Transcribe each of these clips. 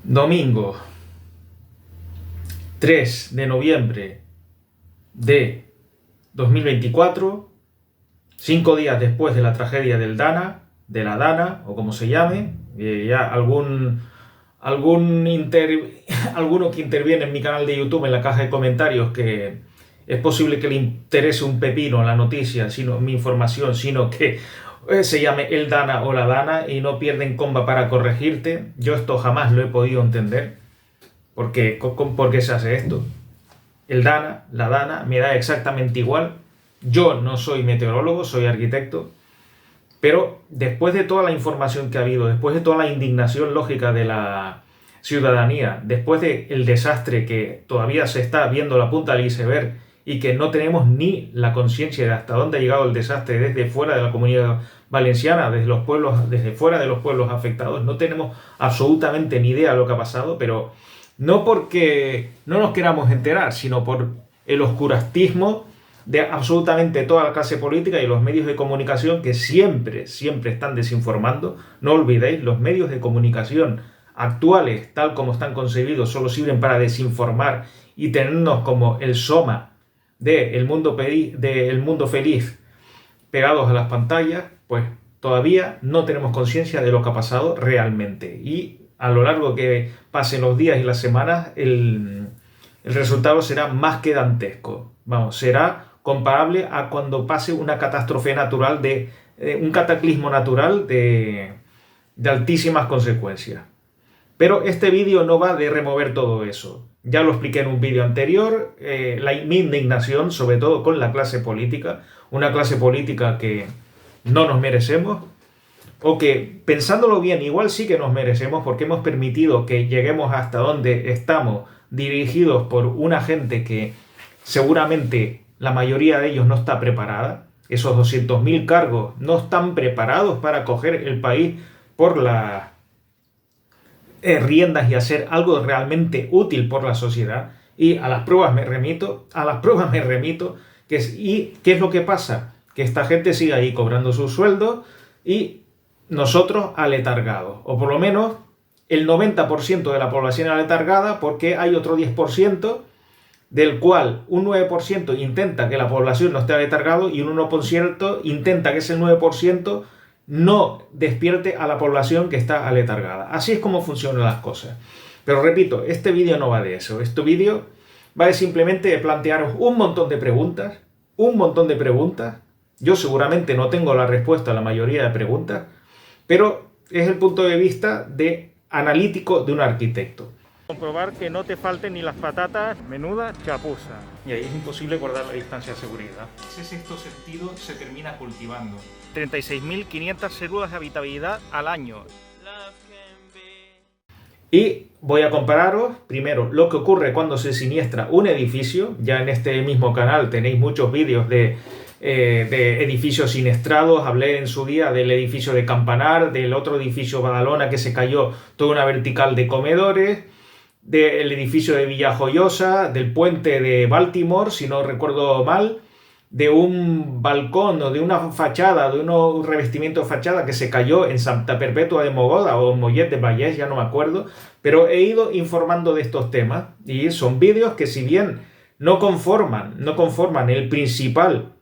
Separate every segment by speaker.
Speaker 1: Domingo 3 de noviembre de 2024, 5 días después de la tragedia del Dana, de la Dana, o como se llame. Ya alguno que interviene en mi canal de YouTube en la caja de comentarios, que es posible que le interese un pepino la noticia, mi información, sino que se llame el Dana o la Dana y no pierden comba para corregirte. Yo esto jamás lo he podido entender. ¿Por qué se hace esto? El Dana, la Dana, me da exactamente igual. Yo no soy meteorólogo, soy arquitecto. Pero después de toda la información que ha habido, después de toda la indignación lógica de la ciudadanía, después del desastre que todavía se está viendo la punta del iceberg y que no tenemos ni la conciencia de hasta dónde ha llegado el desastre desde fuera de la Comunidad Valenciana, desde fuera de los pueblos afectados, no tenemos absolutamente ni idea de lo que ha pasado, pero no porque no nos queramos enterar, sino por el oscurantismo de absolutamente toda la clase política y los medios de comunicación que siempre están desinformando. No olvidéis, los medios de comunicación actuales, tal como están concebidos, solo sirven para desinformar y tenernos como el soma del mundo feliz pegados a las pantallas. Pues todavía no tenemos conciencia de lo que ha pasado realmente. Y a lo largo que pasen los días y las semanas, el resultado será más que dantesco. Será comparable a cuando pase una catástrofe natural, un cataclismo natural de altísimas consecuencias. Pero este vídeo no va de remover todo eso. Ya lo expliqué en un vídeo anterior, mi indignación, sobre todo con la clase política, una clase política que no nos merecemos, o que, pensándolo bien, igual sí que nos merecemos, porque hemos permitido que lleguemos hasta donde estamos, dirigidos por una gente que seguramente la mayoría de ellos no está preparada. Esos 200.000 cargos no están preparados para coger el país por las riendas y hacer algo realmente útil por la sociedad. Y a las pruebas me remito, ¿y qué es lo que pasa? Que esta gente sigue ahí cobrando sus sueldos y nosotros aletargados, o por lo menos el 90% de la población aletargada, porque hay otro 10% del cual un 9% intenta que la población no esté aletargado y un 1% intenta que ese 9% no despierte a la población que está aletargada. Así es como funcionan las cosas. Pero repito, este vídeo no va de eso. Este vídeo va de simplemente plantearos un montón de preguntas. Yo seguramente no tengo la respuesta a la mayoría de preguntas, pero es el punto de vista analítico de un arquitecto. Comprobar que no te falten ni las patatas, menuda chapuza. Y ahí es imposible guardar la distancia de seguridad. Ese sexto sentido se termina cultivando. 36.500 células de habitabilidad al año. Y voy a compararos primero lo que ocurre cuando se siniestra un edificio. Ya en este mismo canal tenéis muchos vídeos de edificios siniestrados. Hablé en su día del edificio de Campanar, del otro edificio Badalona que se cayó toda una vertical de comedores, del edificio de Villajoyosa, del puente de Baltimore, si no recuerdo mal, de un balcón o de una fachada, de un revestimiento de fachada que se cayó en Santa Perpetua de Mogoda o Mollet de Vallès, ya no me acuerdo, pero he ido informando de estos temas y son vídeos que, si bien no conforman el principal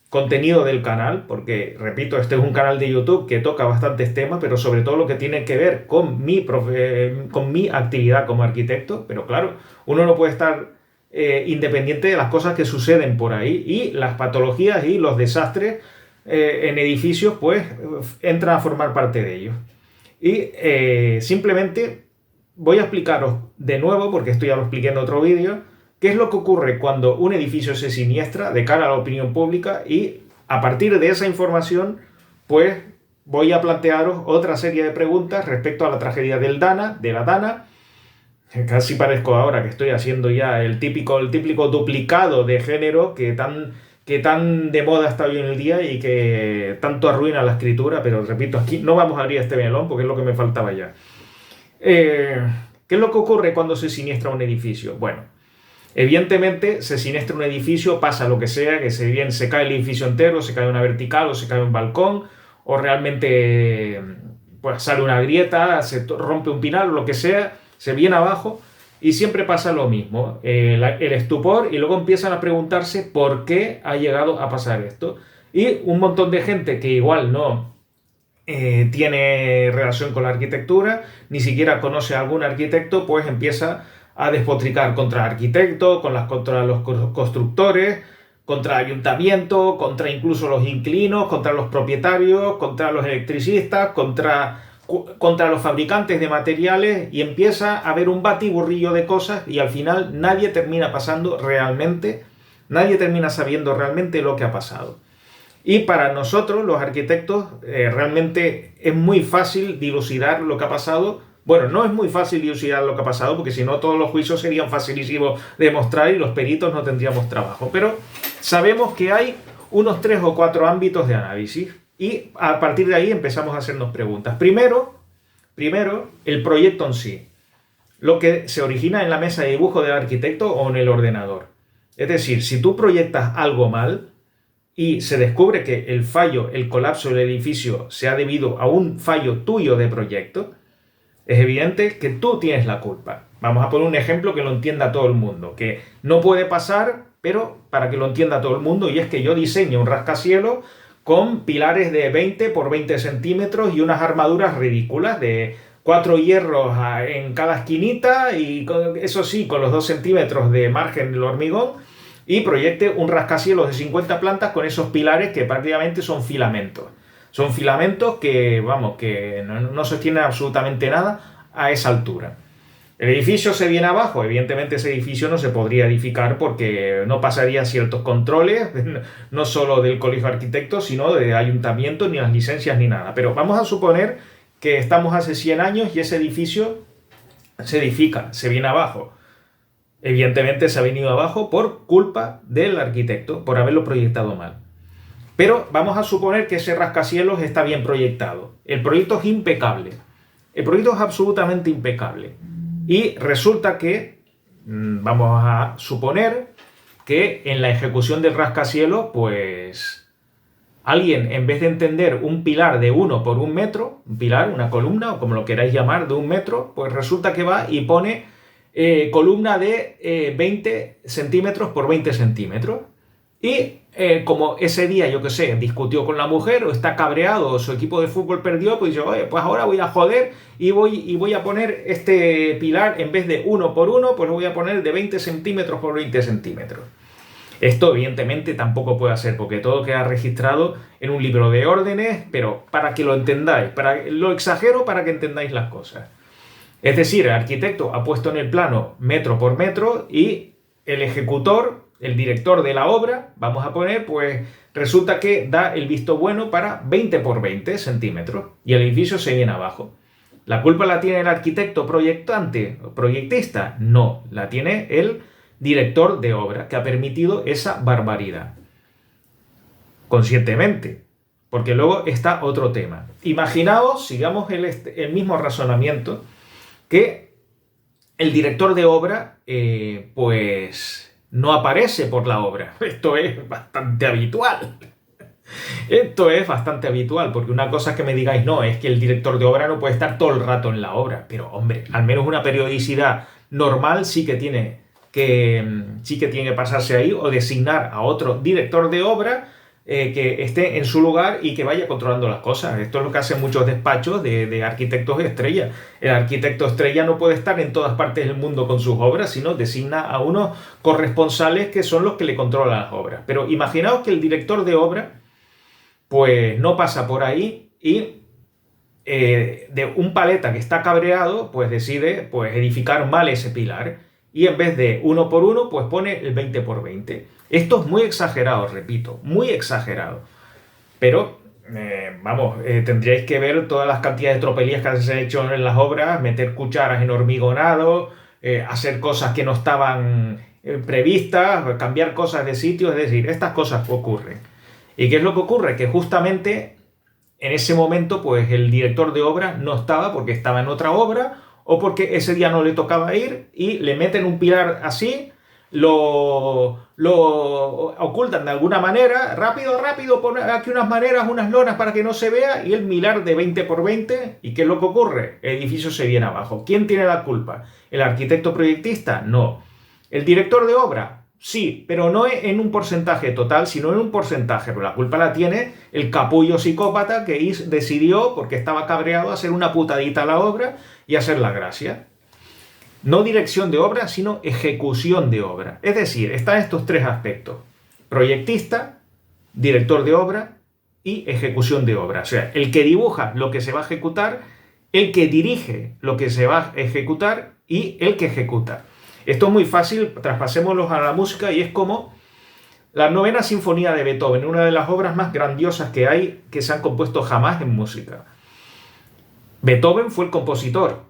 Speaker 1: contenido del canal, porque, repito, este es un canal de YouTube que toca bastantes temas, pero sobre todo lo que tiene que ver con mi actividad como arquitecto. Pero claro, uno no puede estar independiente de las cosas que suceden por ahí, y las patologías y los desastres en edificios pues entran a formar parte de ellos. Y simplemente voy a explicaros de nuevo, porque esto ya lo expliqué en otro vídeo, qué es lo que ocurre cuando un edificio se siniestra de cara a la opinión pública, y a partir de esa información pues voy a plantearos otra serie de preguntas respecto a la tragedia de la Dana. Casi parezco ahora que estoy haciendo ya el típico duplicado de género que tan de moda está hoy en el día y que tanto arruina la escritura, pero repito, aquí no vamos a abrir este melón porque es lo que me faltaba ya. ¿Qué es lo que ocurre cuando se siniestra un edificio? Bueno, evidentemente se siniestra un edificio, pasa lo que sea, que se cae el edificio entero, se cae una vertical o se cae un balcón, o realmente pues sale una grieta, se rompe un pinar o lo que sea, se viene abajo y siempre pasa lo mismo, el estupor, y luego empiezan a preguntarse por qué ha llegado a pasar esto. Y un montón de gente que igual no tiene relación con la arquitectura, ni siquiera conoce a algún arquitecto, pues empieza a despotricar contra el arquitecto, contra los constructores, contra el ayuntamiento, contra incluso los inquilinos, contra los propietarios, contra los electricistas, contra los fabricantes de materiales, y empieza a haber un batiburrillo de cosas y al final nadie termina sabiendo realmente lo que ha pasado. Y para nosotros, los arquitectos, realmente es muy fácil dilucidar lo que ha pasado. Bueno, no es muy fácil dilucidar lo que ha pasado, porque si no todos los juicios serían facilísimos de demostrar y los peritos no tendríamos trabajo. Pero sabemos que hay unos 3 o 4 ámbitos de análisis y a partir de ahí empezamos a hacernos preguntas. Primero, el proyecto en sí. Lo que se origina en la mesa de dibujo del arquitecto o en el ordenador. Es decir, si tú proyectas algo mal y se descubre que el fallo, el colapso del edificio se ha debido a un fallo tuyo de proyecto, es evidente que tú tienes la culpa. Vamos a poner un ejemplo que lo entienda todo el mundo, que no puede pasar, pero para que lo entienda todo el mundo, y es que yo diseño un rascacielos con pilares de 20 por 20 centímetros y unas armaduras ridículas de 4 hierros en cada esquinita y eso sí, con los 2 centímetros de margen del hormigón, y proyecte un rascacielos de 50 plantas con esos pilares que prácticamente son filamentos. Son filamentos que, vamos, que no sostienen absolutamente nada a esa altura. El edificio se viene abajo. Evidentemente ese edificio no se podría edificar porque no pasaría ciertos controles, no solo del Colegio de Arquitectos, sino de ayuntamientos, ni las licencias, ni nada. Pero vamos a suponer que estamos hace 100 años y ese edificio se edifica, se viene abajo. Evidentemente se ha venido abajo por culpa del arquitecto, por haberlo proyectado mal. Pero vamos a suponer que ese rascacielos está bien proyectado. El proyecto es impecable. El proyecto es absolutamente impecable. Y resulta que, vamos a suponer que en la ejecución del rascacielos, pues alguien, en vez de entender un pilar de 1 por 1 metro, un pilar, una columna, o como lo queráis llamar, de 1 metro, pues resulta que va y pone columna de 20 centímetros por 20 centímetros. Y como ese día, yo qué sé, discutió con la mujer o está cabreado o su equipo de fútbol perdió, pues yo, oye, pues ahora voy a joder y voy a poner este pilar, en vez de 1 por 1, pues lo voy a poner de 20 centímetros por 20 centímetros. Esto evidentemente tampoco puede hacer porque todo queda registrado en un libro de órdenes, pero para que lo entendáis, lo exagero para que entendáis las cosas. Es decir, el arquitecto ha puesto en el plano metro por metro y el ejecutor, el director de la obra, vamos a poner, pues resulta que da el visto bueno para 20 por 20 centímetros y el edificio se viene abajo. ¿La culpa la tiene el arquitecto proyectista? No, la tiene el director de obra que ha permitido esa barbaridad. Conscientemente. Porque luego está otro tema. Imaginaos, sigamos el mismo razonamiento, que el director de obra, pues no aparece por la obra. Esto es bastante habitual. Esto es bastante habitual, porque una cosa es que me digáis, no, es que el director de obra no puede estar todo el rato en la obra. Pero, hombre, al menos una periodicidad normal sí que tiene que pasarse ahí o designar a otro director de obra que esté en su lugar y que vaya controlando las cosas. Esto es lo que hacen muchos despachos de arquitectos estrella. El arquitecto estrella no puede estar en todas partes del mundo con sus obras, sino designa a unos corresponsales que son los que le controlan las obras. Pero imaginaos que el director de obra pues no pasa por ahí y de un paleta que está cabreado, pues decide pues edificar mal ese pilar. Y en vez de 1 por 1, pues pone el 20 por 20. Esto es muy exagerado, repito, muy exagerado. Pero, tendríais que ver todas las cantidades de tropelías que se han hecho en las obras, meter cucharas en hormigonado, hacer cosas que no estaban previstas, cambiar cosas de sitio, es decir, estas cosas ocurren. ¿Y qué es lo que ocurre? Que justamente en ese momento, pues el director de obra no estaba porque estaba en otra obra, o porque ese día no le tocaba ir y le meten un pilar así, lo ocultan de alguna manera, rápido, rápido, pon aquí unas maneras, unas lonas para que no se vea, y el milar de 20 por 20, ¿y qué es lo que ocurre? El edificio se viene abajo. ¿Quién tiene la culpa? ¿El arquitecto proyectista? No. ¿El director de obra? Sí, pero no en un porcentaje total, sino en un porcentaje. Pero la culpa la tiene el capullo psicópata que decidió, porque estaba cabreado, hacer una putadita a la obra y hacer la gracia. No dirección de obra, sino ejecución de obra. Es decir, están estos tres aspectos: proyectista, director de obra y ejecución de obra. O sea, el que dibuja lo que se va a ejecutar, el que dirige lo que se va a ejecutar y el que ejecuta. Esto es muy fácil, traspasémoslo a la música, y es como la novena sinfonía de Beethoven, una de las obras más grandiosas que hay, que se han compuesto jamás en música. Beethoven fue el compositor.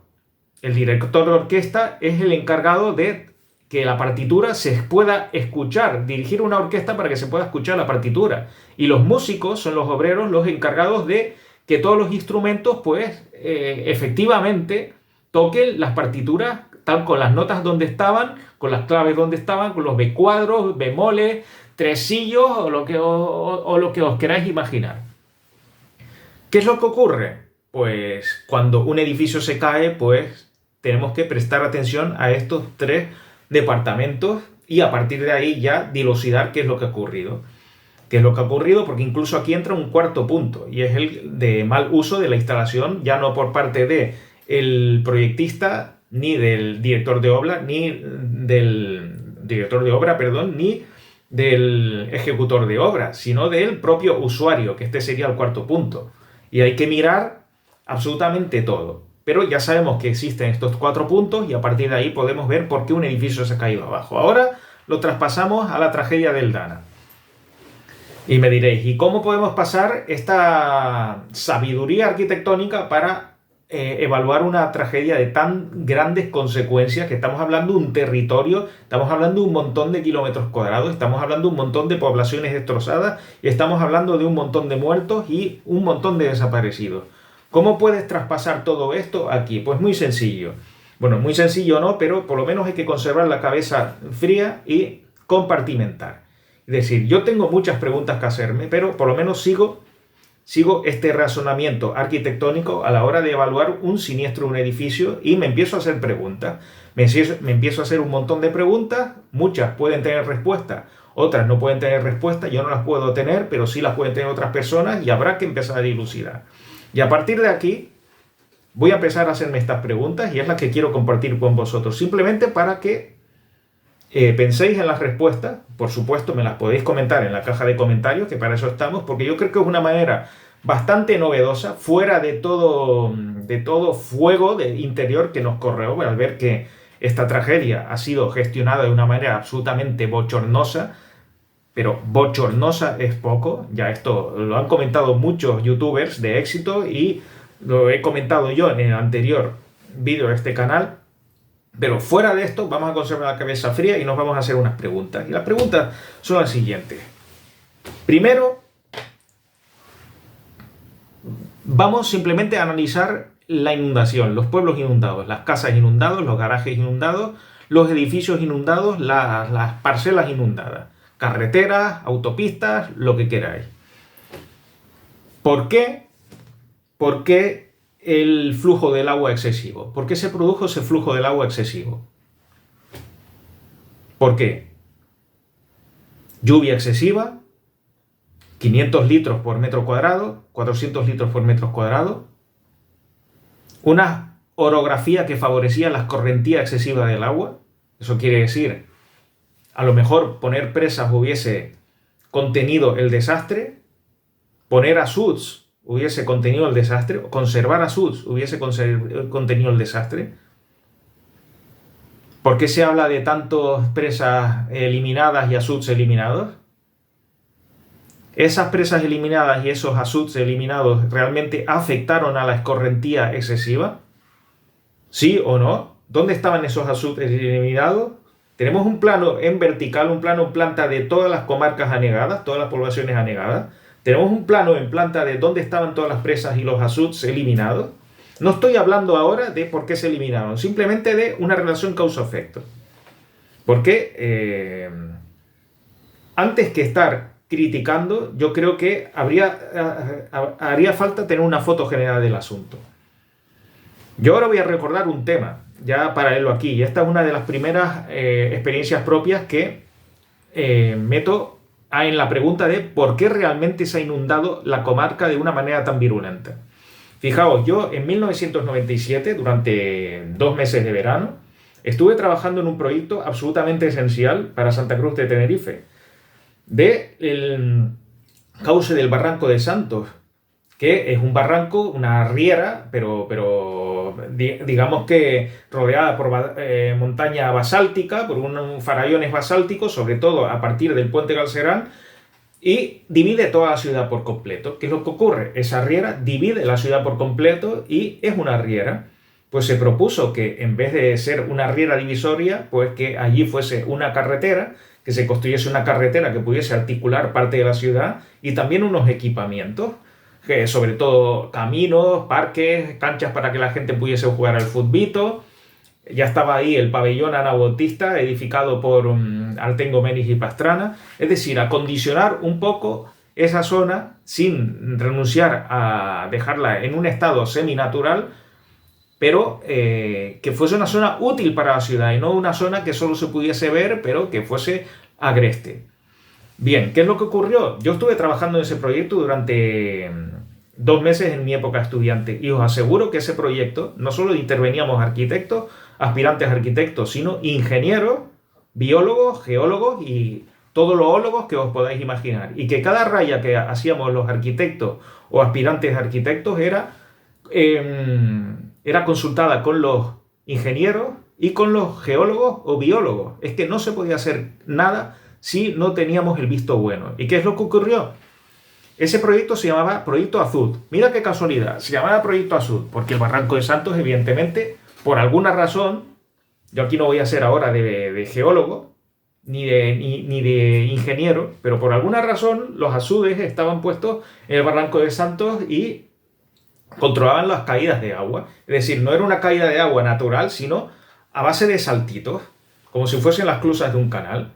Speaker 1: El director de orquesta es el encargado de que la partitura se pueda escuchar, dirigir una orquesta para que se pueda escuchar la partitura. Y los músicos son los obreros, los encargados de que todos los instrumentos, pues, efectivamente toquen las partituras tal con las notas donde estaban, con las claves donde estaban, con los B cuadros, bemoles, tresillos o lo que os queráis imaginar. ¿Qué es lo que ocurre? Pues cuando un edificio se cae, pues tenemos que prestar atención a estos tres departamentos y a partir de ahí ya dilucidar qué es lo que ha ocurrido. ¿Qué es lo que ha ocurrido? Porque incluso aquí entra un cuarto punto, y es el de mal uso de la instalación, ya no por parte del proyectista, ni del director de obra, ni del ejecutor de obra, sino del propio usuario, que este sería el cuarto punto. Y hay que mirar absolutamente todo. Pero ya sabemos que existen estos 4 puntos y a partir de ahí podemos ver por qué un edificio se ha caído abajo. Ahora lo traspasamos a la tragedia del Dana. Y me diréis, ¿y cómo podemos pasar esta sabiduría arquitectónica para evaluar una tragedia de tan grandes consecuencias? Que estamos hablando de un territorio, estamos hablando de un montón de kilómetros cuadrados, estamos hablando de un montón de poblaciones destrozadas y estamos hablando de un montón de muertos y un montón de desaparecidos. ¿Cómo puedes traspasar todo esto aquí? Pues muy sencillo. Bueno, muy sencillo no, pero por lo menos hay que conservar la cabeza fría y compartimentar. Es decir, yo tengo muchas preguntas que hacerme, pero por lo menos sigo este razonamiento arquitectónico a la hora de evaluar un siniestro de un edificio y me empiezo a hacer preguntas. Me empiezo a hacer un montón de preguntas, muchas pueden tener respuesta, otras no pueden tener respuesta, yo no las puedo tener, pero sí las pueden tener otras personas y habrá que empezar a dilucidar. Y a partir de aquí voy a empezar a hacerme estas preguntas y es la que quiero compartir con vosotros, simplemente para que penséis en las respuestas. Por supuesto, me las podéis comentar en la caja de comentarios, que para eso estamos, porque yo creo que es una manera bastante novedosa, fuera de todo fuego de interior que nos correó al ver que esta tragedia ha sido gestionada de una manera absolutamente bochornosa. Pero bochornosa es poco, ya esto lo han comentado muchos youtubers de éxito y lo he comentado yo en el anterior vídeo de este canal. Pero fuera de esto, vamos a conservar la cabeza fría y nos vamos a hacer unas preguntas. Y las preguntas son las siguientes. Primero, vamos simplemente a analizar la inundación, los pueblos inundados, las casas inundadas, los garajes inundados, los edificios inundados, las parcelas inundadas, carreteras, autopistas, lo que queráis. ¿Por qué? ¿Por qué el flujo del agua excesivo? ¿Por qué se produjo ese flujo del agua excesivo? ¿Por qué? Lluvia excesiva, 500 litros por metro cuadrado, 400 litros por metro cuadrado, una orografía que favorecía la escorrentía excesiva del agua. Eso quiere decir, a lo mejor poner presas hubiese contenido el desastre, poner asuds hubiese contenido el desastre, conservar asuds hubiese contenido el desastre. ¿Por qué se habla de tantas presas eliminadas y asuds eliminados? ¿Esas presas eliminadas y esos asuds eliminados realmente afectaron a la escorrentía excesiva? ¿Sí o no? ¿Dónde estaban esos asuds eliminados? Tenemos un plano en vertical, un plano en planta de todas las comarcas anegadas, todas las poblaciones anegadas. Tenemos un plano en planta de dónde estaban todas las presas y los asuds eliminados. No estoy hablando ahora de por qué se eliminaron, simplemente de una relación causa-efecto. Porque antes que estar criticando, yo creo que haría falta tener una foto general del asunto. Yo ahora voy a recordar un tema, ya paralelo aquí, y esta es una de las primeras experiencias propias que meto en la pregunta de por qué realmente se ha inundado la comarca de una manera tan virulenta. Fijaos, yo en 1997, durante 2 meses de verano, estuve trabajando en un proyecto absolutamente esencial para Santa Cruz de Tenerife, del cauce del Barranco de Santos, que es un barranco, una riera, pero digamos que rodeada por montaña basáltica, por unos farallones basálticos, sobre todo a partir del puente Galcerán, y divide toda la ciudad por completo. ¿Qué es lo que ocurre? Esa riera divide la ciudad por completo y es una riera. Pues se propuso que en vez de ser una riera divisoria, pues que allí fuese una carretera, que se construyese una carretera que pudiese articular parte de la ciudad y también unos equipamientos, que sobre todo caminos, parques, canchas para que la gente pudiese jugar al futbito. Ya estaba ahí el pabellón anabautista edificado por Artengo Menis y Pastrana, es decir, acondicionar un poco esa zona sin renunciar a dejarla en un estado seminatural, pero que fuese una zona útil para la ciudad y no una zona que solo se pudiese ver, pero que fuese agreste. Bien, ¿qué es lo que ocurrió? Yo estuve trabajando en ese proyecto durante 2 meses en mi época estudiante y os aseguro que ese proyecto no solo interveníamos arquitectos, aspirantes arquitectos, sino ingenieros, biólogos, geólogos y todos los ólogos que os podáis imaginar. Y que cada raya que hacíamos los arquitectos o aspirantes arquitectos era consultada con los ingenieros y con los geólogos o biólogos. Es que no se podía hacer nada si no teníamos el visto bueno. ¿Y qué es lo que ocurrió? Ese proyecto se llamaba Proyecto Azud. Mira qué casualidad, se llamaba Proyecto Azud, porque el Barranco de Santos, evidentemente, por alguna razón, yo aquí no voy a ser ahora de geólogo, ni de ingeniero, pero por alguna razón los azudes estaban puestos en el Barranco de Santos y controlaban las caídas de agua. Es decir, no era una caída de agua natural, sino a base de saltitos, como si fuesen las clusas de un canal.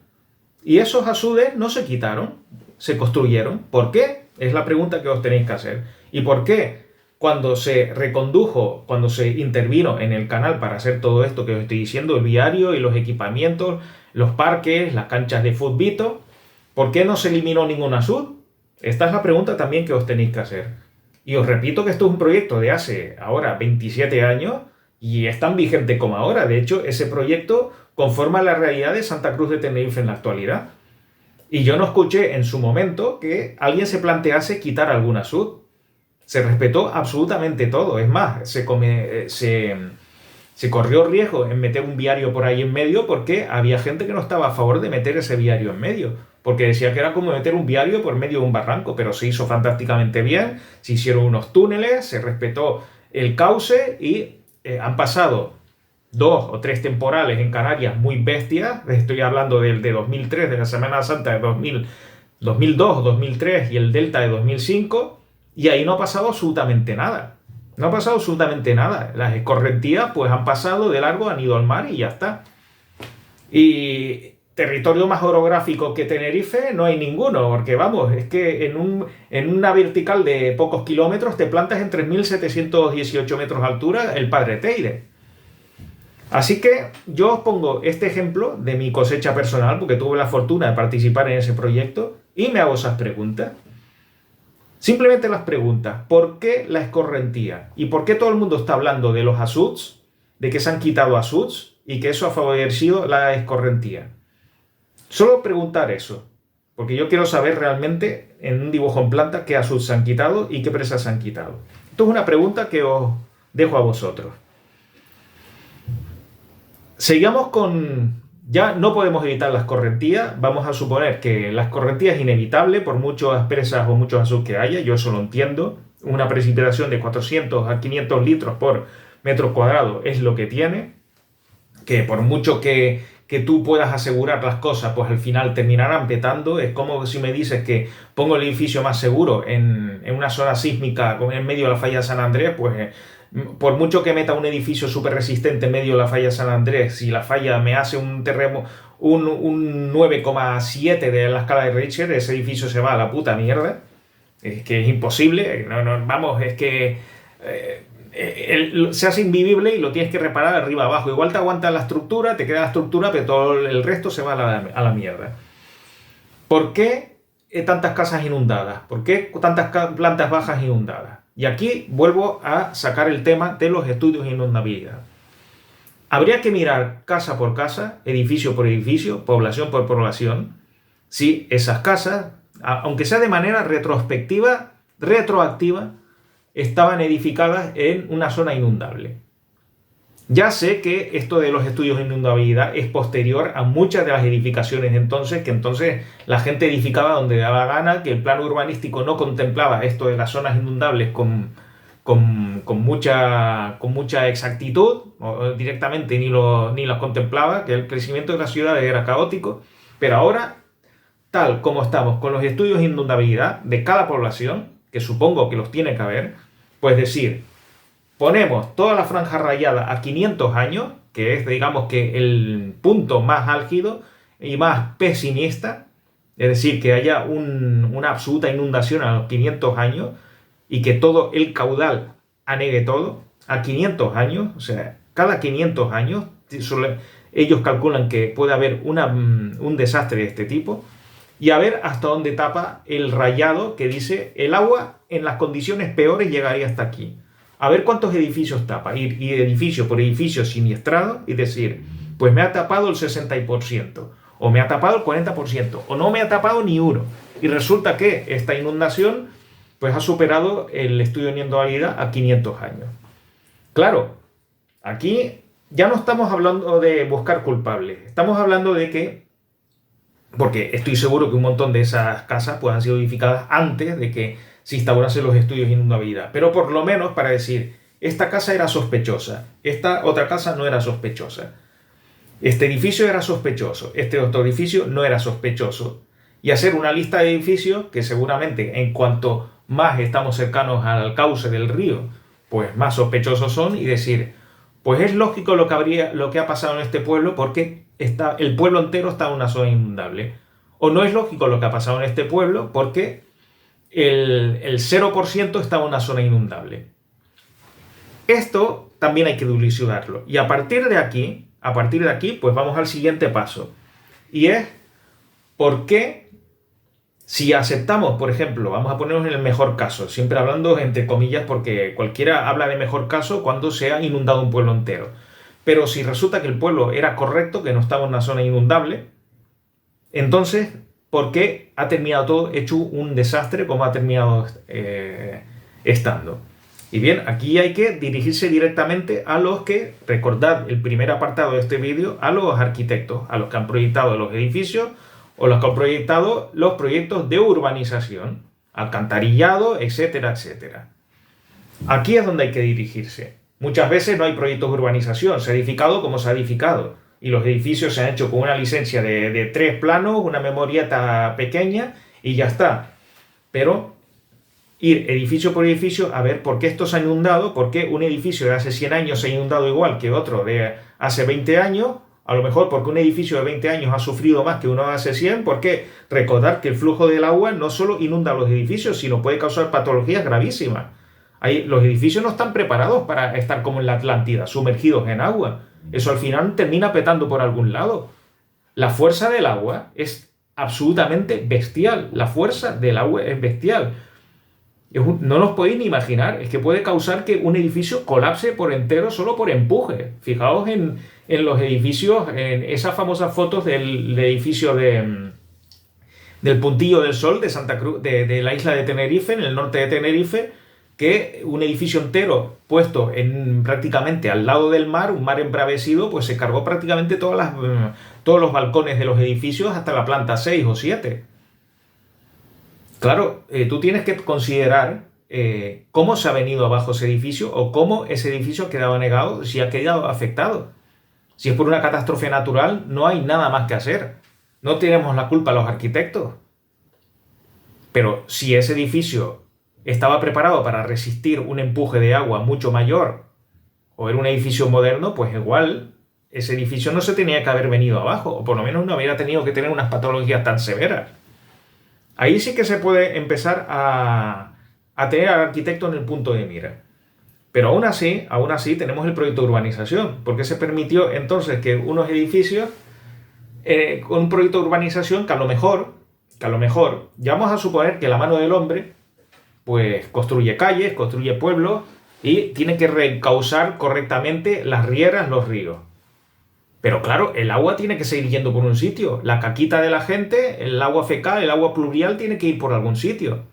Speaker 1: Y esos azudes no se quitaron, se construyeron. ¿Por qué? Es la pregunta que os tenéis que hacer. ¿Y por qué cuando se recondujo, cuando se intervino en el canal para hacer todo esto que os estoy diciendo, el viario y los equipamientos, los parques, las canchas de futbito, por qué no se eliminó ningún azud? Esta es la pregunta también que os tenéis que hacer. Y os repito que esto es un proyecto de hace ahora 27 años y es tan vigente como ahora. De hecho, ese proyecto conforma la realidad de Santa Cruz de Tenerife en la actualidad. Y yo no escuché en su momento que alguien se plantease quitar algún azud. Se respetó absolutamente todo. Es más, se corrió riesgo en meter un viario por ahí en medio porque había gente que no estaba a favor de meter ese viario en medio. Porque decía que era como meter un viario por medio de un barranco, pero se hizo fantásticamente bien. Se hicieron unos túneles, se respetó el cauce y han pasado 2 o 3 temporales en Canarias muy bestias. Estoy hablando del de 2003, de la Semana Santa de 2002 o 2003 y el Delta de 2005. Y ahí no ha pasado absolutamente nada. No ha pasado absolutamente nada. Las escorrentías pues han pasado de largo, han ido al mar y ya está. Y territorio más orográfico que Tenerife no hay ninguno, porque vamos, es que en una vertical de pocos kilómetros te plantas en 3.718 metros de altura el Padre Teide. Así que yo os pongo este ejemplo de mi cosecha personal, porque tuve la fortuna de participar en ese proyecto, y me hago esas preguntas. Simplemente las preguntas, ¿por qué la escorrentía? ¿Y por qué todo el mundo está hablando de los azuds, de que se han quitado azuds y que eso ha favorecido la escorrentía? Solo preguntar eso, porque yo quiero saber realmente en un dibujo en planta qué azuds se han quitado y qué presas se han quitado. Esto es una pregunta que os dejo a vosotros. Sigamos con... Ya no podemos evitar la escorrentía. Vamos a suponer que la escorrentía es inevitable por muchas presas o muchos azuds que haya. Yo eso lo entiendo. Una precipitación de 400 a 500 litros por metro cuadrado es lo que tiene. Que por mucho que tú puedas asegurar las cosas, pues al final terminarán petando. Es como si me dices que pongo el edificio más seguro en una zona sísmica en medio de la falla de San Andrés, pues Por mucho que meta un edificio súper resistente en medio de la falla San Andrés, si la falla me hace un terremoto, un 9,7 de la escala de Richter, ese edificio se va a la puta mierda. Es que es imposible, vamos, es que se hace invivible y lo tienes que reparar arriba abajo. Igual te aguanta la estructura, te queda la estructura, pero todo el resto se va a la mierda. ¿Por qué tantas casas inundadas? ¿Por qué tantas plantas bajas inundadas? Y aquí vuelvo a sacar el tema de los estudios de inundabilidad. Habría que mirar casa por casa, edificio por edificio, población por población, si esas casas, aunque sea de manera retroactiva, estaban edificadas en una zona inundable. Ya sé que esto de los estudios de inundabilidad es posterior a muchas de las edificaciones entonces, que entonces la gente edificaba donde daba gana, que el plano urbanístico no contemplaba esto de las zonas inundables con mucha exactitud, o directamente ni los contemplaba, que el crecimiento de las ciudades era caótico, pero ahora, tal como estamos con los estudios de inundabilidad de cada población, que supongo que los tiene que haber, pues decir, ponemos toda la franja rayada a 500 años, que es, digamos, que el punto más álgido y más pesimista, es decir, que haya una absoluta inundación a los 500 años y que todo el caudal anegue todo a 500 años, o sea, cada 500 años, ellos calculan que puede haber un desastre de este tipo, y a ver hasta dónde tapa el rayado que dice el agua en las condiciones peores llegaría hasta aquí. A ver cuántos edificios tapa, y edificio por edificio siniestrado, y decir, pues me ha tapado el 60%, o me ha tapado el 40%, o no me ha tapado ni uno. Y resulta que esta inundación pues ha superado el estudio de inundabilidad a 500 años. Claro, aquí ya no estamos hablando de buscar culpables, estamos hablando de que, porque estoy seguro que un montón de esas casas pues, han sido edificadas antes de que se instaurasen los estudios de inundabilidad, pero por lo menos para decir, esta casa era sospechosa, esta otra casa no era sospechosa, este edificio era sospechoso, este otro edificio no era sospechoso, y hacer una lista de edificios que seguramente en cuanto más estamos cercanos al cauce del río, pues más sospechosos son, y decir, pues es lógico lo que ha pasado en este pueblo porque el pueblo entero está en una zona inundable. O no es lógico lo que ha pasado en este pueblo porque el 0% está en una zona inundable. Esto también hay que dilucidarlo. Y a partir de aquí, pues vamos al siguiente paso. Y es, ¿por qué? Si aceptamos, por ejemplo, vamos a ponernos en el mejor caso, siempre hablando entre comillas porque cualquiera habla de mejor caso cuando se ha inundado un pueblo entero. Pero si resulta que el pueblo era correcto, que no estaba en una zona inundable, entonces, ¿por qué ha terminado todo hecho un desastre como ha terminado estando? Y bien, aquí hay que dirigirse directamente a los que, recordad el primer apartado de este vídeo, a los arquitectos, a los que han proyectado los edificios, o los que han proyectado los proyectos de urbanización, alcantarillado, etcétera, etcétera. Aquí es donde hay que dirigirse. Muchas veces no hay proyectos de urbanización, se ha edificado como se ha edificado, y los edificios se han hecho con una licencia de 3 planos, una memorieta pequeña, y ya está. Pero ir edificio por edificio a ver por qué esto se ha inundado, por qué un edificio de hace 100 años se ha inundado igual que otro de hace 20 años, a lo mejor porque un edificio de 20 años ha sufrido más que uno de hace 100, porque recordar que el flujo del agua no solo inunda los edificios, sino puede causar patologías gravísimas. Los edificios no están preparados para estar como en la Atlántida, sumergidos en agua. Eso al final termina petando por algún lado. La fuerza del agua es absolutamente bestial. La fuerza del agua es bestial. No nos podéis ni imaginar, es que puede causar que un edificio colapse por entero solo por empuje. Fijaos en los edificios, en esas famosas fotos del edificio del Puntillo del Sol de Santa Cruz, de la isla de Tenerife, en el norte de Tenerife, que un edificio entero puesto prácticamente al lado del mar, un mar embravecido, pues se cargó prácticamente todos los balcones de los edificios hasta la planta 6 o 7. Claro, tú tienes que considerar cómo se ha venido abajo ese edificio o cómo ese edificio ha quedado anegado, si ha quedado afectado. Si es por una catástrofe natural, no hay nada más que hacer. No tenemos la culpa los arquitectos. Pero si ese edificio estaba preparado para resistir un empuje de agua mucho mayor, o era un edificio moderno, pues igual ese edificio no se tenía que haber venido abajo, o por lo menos no hubiera tenido que tener unas patologías tan severas. Ahí sí que se puede empezar a tener al arquitecto en el punto de mira. Pero aún así tenemos el proyecto de urbanización, porque se permitió entonces que unos edificios, con un proyecto de urbanización que a lo mejor, ya vamos a suponer que la mano del hombre, pues construye calles, construye pueblos y tiene que reencauzar correctamente las rieras, los ríos. Pero claro, el agua tiene que seguir yendo por un sitio. La caquita de la gente, el agua fecal, el agua pluvial tiene que ir por algún sitio.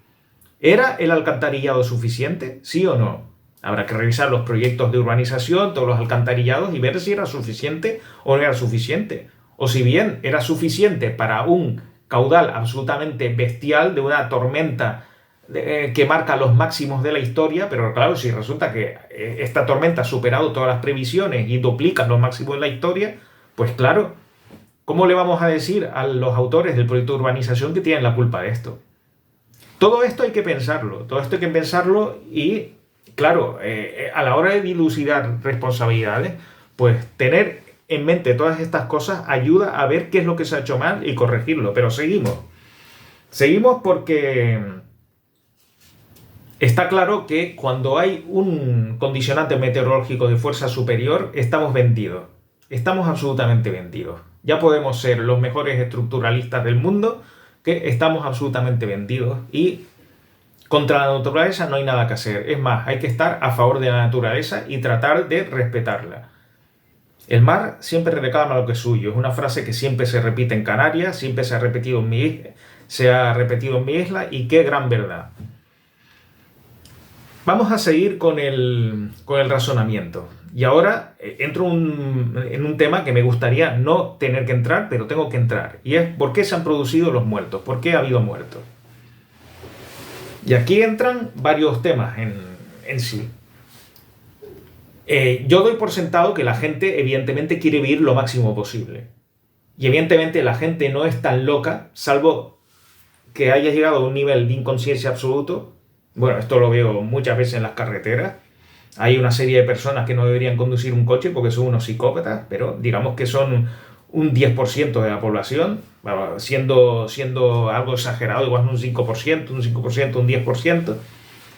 Speaker 1: ¿Era el alcantarillado suficiente? ¿Sí o no? Habrá que revisar los proyectos de urbanización, todos los alcantarillados y ver si era suficiente o no era suficiente. O si bien era suficiente para un caudal absolutamente bestial de una tormenta que marca los máximos de la historia, pero claro, si resulta que esta tormenta ha superado todas las previsiones y duplica los máximos de la historia, pues claro, ¿cómo le vamos a decir a los autores del proyecto de urbanización que tienen la culpa de esto? Todo esto hay que pensarlo y, claro, a la hora de dilucidar responsabilidades, pues tener en mente todas estas cosas ayuda a ver qué es lo que se ha hecho mal y corregirlo, pero seguimos. Seguimos porque está claro que cuando hay un condicionante meteorológico de fuerza superior, estamos vendidos. Estamos absolutamente vendidos. Ya podemos ser los mejores estructuralistas del mundo, que estamos absolutamente vendidos y contra la naturaleza no hay nada que hacer. Es más, hay que estar a favor de la naturaleza y tratar de respetarla. El mar siempre reclama lo que es suyo. Es una frase que siempre se repite en Canarias, siempre se ha repetido en mi isla y qué gran verdad. Vamos a seguir con el razonamiento. Y ahora entro en un tema que me gustaría no tener que entrar, pero tengo que entrar. Y es ¿por qué se han producido los muertos? ¿Por qué ha habido muertos? Y aquí entran varios temas en sí. Yo doy por sentado que la gente evidentemente quiere vivir lo máximo posible. Y evidentemente la gente no es tan loca, salvo que haya llegado a un nivel de inconsciencia absoluto. Bueno, esto lo veo muchas veces en las carreteras. Hay una serie de personas que no deberían conducir un coche porque son unos psicópatas, pero digamos que son un 10% de la población, siendo algo exagerado, igual un 5%, un 10%.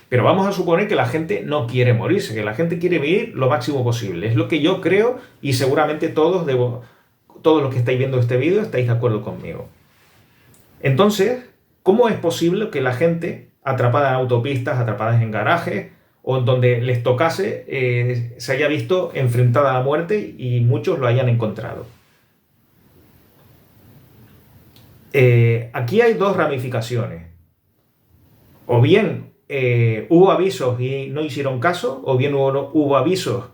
Speaker 1: Pero vamos a suponer que la gente no quiere morirse, que la gente quiere vivir lo máximo posible. Es lo que yo creo y seguramente todos los que estáis viendo este vídeo estáis de acuerdo conmigo. Entonces, ¿cómo es posible que la gente atrapada en autopistas, atrapadas en garajes o en donde les tocase, se haya visto enfrentada a la muerte y muchos lo hayan encontrado? Aquí hay dos ramificaciones. O bien hubo avisos y no hicieron caso, o bien hubo avisos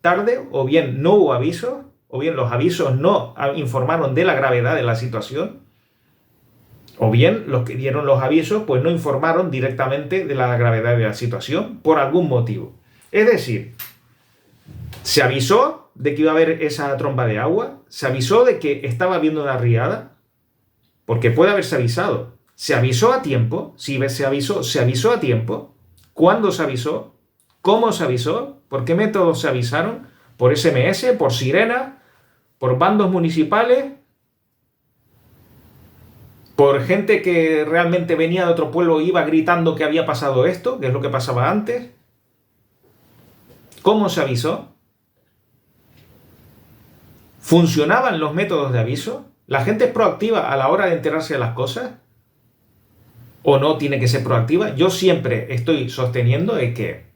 Speaker 1: tarde, o bien no hubo avisos, o bien los avisos no informaron de la gravedad de la situación, o bien los que dieron los avisos pues no informaron directamente de la gravedad de la situación por algún motivo. Es decir, se avisó de que iba a haber esa tromba de agua, se avisó de que estaba habiendo una riada, porque puede haberse avisado. ¿Se avisó a tiempo? Si se avisó a tiempo. ¿Cuándo se avisó? ¿Cómo se avisó? ¿Por qué métodos se avisaron? ¿Por SMS? ¿Por sirena? ¿Por bandos municipales? ¿Por gente que realmente venía de otro pueblo e iba gritando que había pasado esto? Que es lo que pasaba antes. ¿Cómo se avisó? ¿Funcionaban los métodos de aviso? ¿La gente es proactiva a la hora de enterarse de las cosas? ¿O no tiene que ser proactiva? Yo siempre estoy sosteniendo de que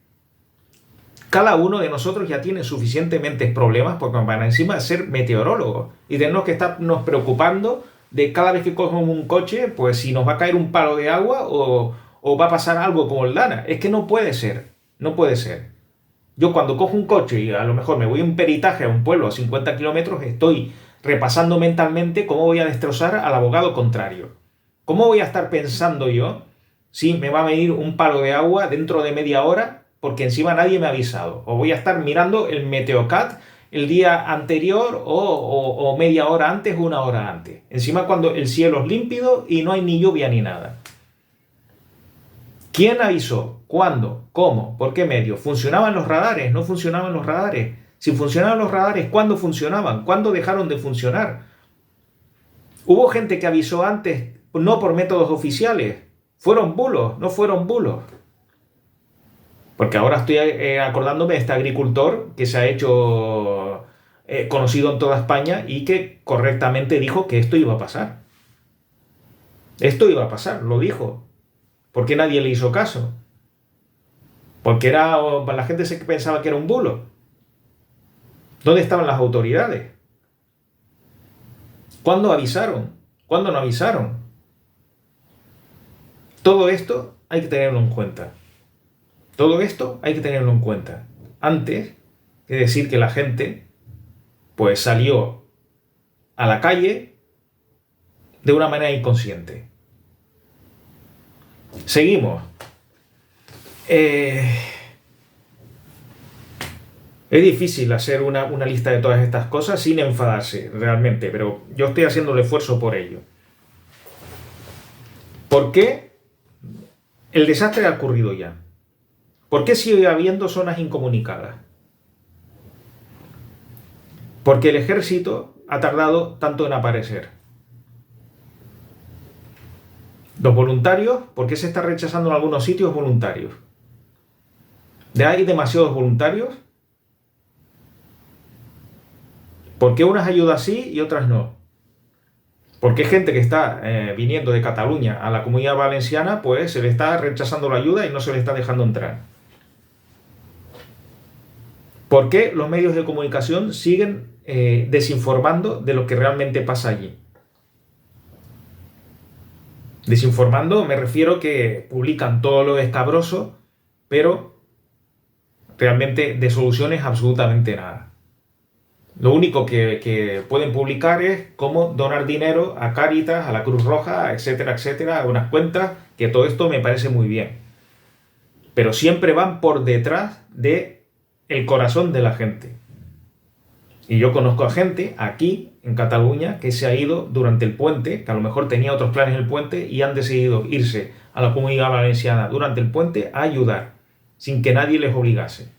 Speaker 1: cada uno de nosotros ya tiene suficientemente problemas porque van encima de ser meteorólogos y tenemos que estarnos preocupando de cada vez que cogemos un coche, pues si nos va a caer un palo de agua o va a pasar algo como el Dana. Es que no puede ser, no puede ser. Yo cuando cojo un coche y a lo mejor me voy a un peritaje a un pueblo a 50 kilómetros, estoy repasando mentalmente cómo voy a destrozar al abogado contrario. ¿Cómo voy a estar pensando yo si me va a venir un palo de agua dentro de media hora porque encima nadie me ha avisado? O voy a estar mirando el Meteocat el día anterior o media hora antes o una hora antes. Encima cuando el cielo es límpido y no hay ni lluvia ni nada. ¿Quién avisó? ¿Cuándo? ¿Cómo? ¿Por qué medio? ¿Funcionaban los radares? ¿No funcionaban los radares? Si funcionaban los radares, ¿cuándo funcionaban? ¿Cuándo dejaron de funcionar? Hubo gente que avisó antes, no por métodos oficiales. Fueron bulos, no fueron bulos. Porque ahora estoy acordándome de este agricultor que se ha hecho conocido en toda España y que correctamente dijo que esto iba a pasar. Esto iba a pasar, lo dijo. ¿Por qué nadie le hizo caso? Porque la gente se pensaba que era un bulo. ¿Dónde estaban las autoridades? ¿Cuándo avisaron? ¿Cuándo no avisaron? Todo esto hay que tenerlo en cuenta. Todo esto hay que tenerlo en cuenta. Antes de decir que la gente pues salió a la calle de una manera inconsciente. Seguimos. Es difícil hacer una lista de todas estas cosas sin enfadarse, realmente, pero yo estoy haciendo el esfuerzo por ello. ¿Por qué el desastre ha ocurrido ya? ¿Por qué sigue habiendo zonas incomunicadas? Porque el ejército ha tardado tanto en aparecer. Los voluntarios, ¿por qué se está rechazando en algunos sitios voluntarios? ¿Hay demasiados voluntarios? ¿Por qué unas ayudas sí y otras no? Porque hay gente que está viniendo de Cataluña a la Comunidad Valenciana, pues se le está rechazando la ayuda y no se le está dejando entrar. ¿Por qué los medios de comunicación siguen desinformando de lo que realmente pasa allí? Desinformando me refiero que publican todo lo escabroso, pero realmente de soluciones absolutamente nada. Lo único que pueden publicar es cómo donar dinero a Cáritas, a la Cruz Roja, etcétera, a unas cuentas, que todo esto me parece muy bien. Pero siempre van por detrás de el corazón de la gente. Y yo conozco a gente aquí, en Cataluña, que se ha ido durante el puente, que a lo mejor tenía otros planes en el puente, y han decidido irse a la Comunidad Valenciana durante el puente a ayudar, sin que nadie les obligase.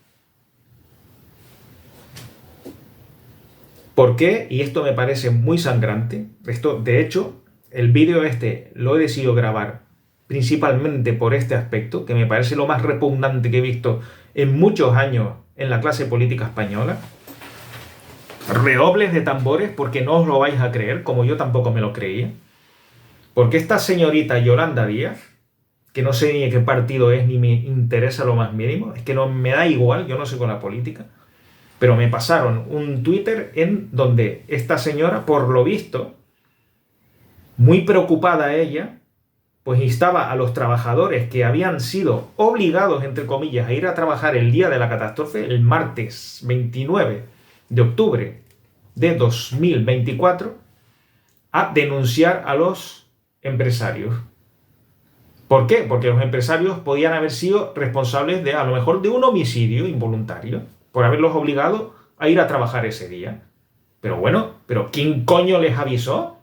Speaker 1: ¿Por qué? Y esto me parece muy sangrante. Esto, de hecho, el vídeo este lo he decidido grabar principalmente por este aspecto, que me parece lo más repugnante que he visto en muchos años en la clase política española. Redobles de tambores, porque no os lo vais a creer, como yo tampoco me lo creía. Porque esta señorita Yolanda Díaz, que no sé ni de qué partido es, ni me interesa lo más mínimo, es que no me da igual, yo no sé con la política, pero me pasaron un Twitter en donde esta señora, por lo visto, muy preocupada ella, pues instaba a los trabajadores que habían sido obligados, entre comillas, a ir a trabajar el día de la catástrofe, el martes 29 de octubre de 2024, a denunciar a los empresarios. ¿Por qué? Porque los empresarios podían haber sido responsables de, a lo mejor, de un homicidio involuntario, por haberlos obligado a ir a trabajar ese día. Pero bueno, ¿pero quién coño les avisó?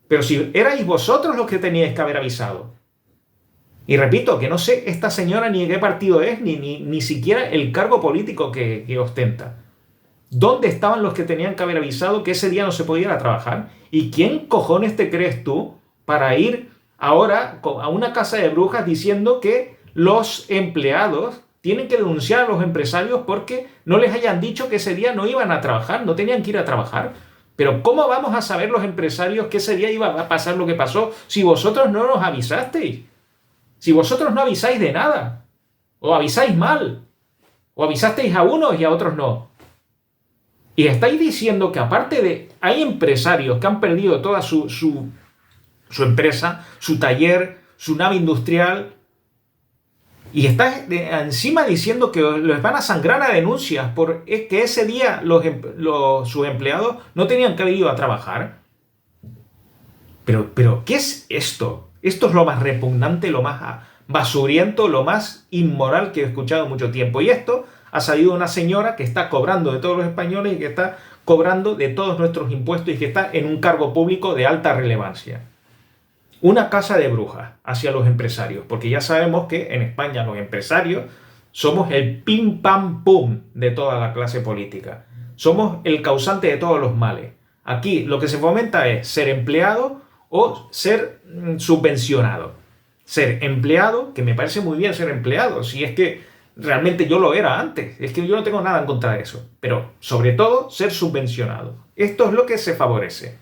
Speaker 1: Pero si erais vosotros los que teníais que haber avisado. Y repito, que no sé esta señora ni de qué partido es, ni siquiera el cargo político que ostenta. ¿Dónde estaban los que tenían que haber avisado que ese día no se podía ir a trabajar? ¿Y quién cojones te crees tú para ir ahora a una casa de brujas diciendo que los empleados tienen que denunciar a los empresarios porque no les hayan dicho que ese día no iban a trabajar, no tenían que ir a trabajar? Pero ¿cómo vamos a saber los empresarios que ese día iba a pasar lo que pasó si vosotros no nos avisasteis? Si vosotros no avisáis de nada, o avisáis mal, o avisasteis a unos y a otros no. Y estáis diciendo que aparte de... hay empresarios que han perdido toda su empresa, su taller, su nave industrial, y estáis encima diciendo que les van a sangrar a denuncias por que ese día sus empleados no tenían que haber ido a trabajar. Pero, ¿qué es esto? Esto es lo más repugnante, lo más basuriento, lo más inmoral que he escuchado en mucho tiempo. Y esto ha salido una señora que está cobrando de todos los españoles y que está cobrando de todos nuestros impuestos y que está en un cargo público de alta relevancia. una casa de brujas hacia los empresarios, porque ya sabemos que en España los empresarios somos el pim pam pum de toda la clase política. Somos el causante de todos los males. Aquí lo que se fomenta es ser empleado o ser subvencionado. Ser empleado, que me parece muy bien ser empleado, si es que realmente yo lo era antes, es que yo no tengo nada en contra de eso, pero sobre todo ser subvencionado. Esto es lo que se favorece.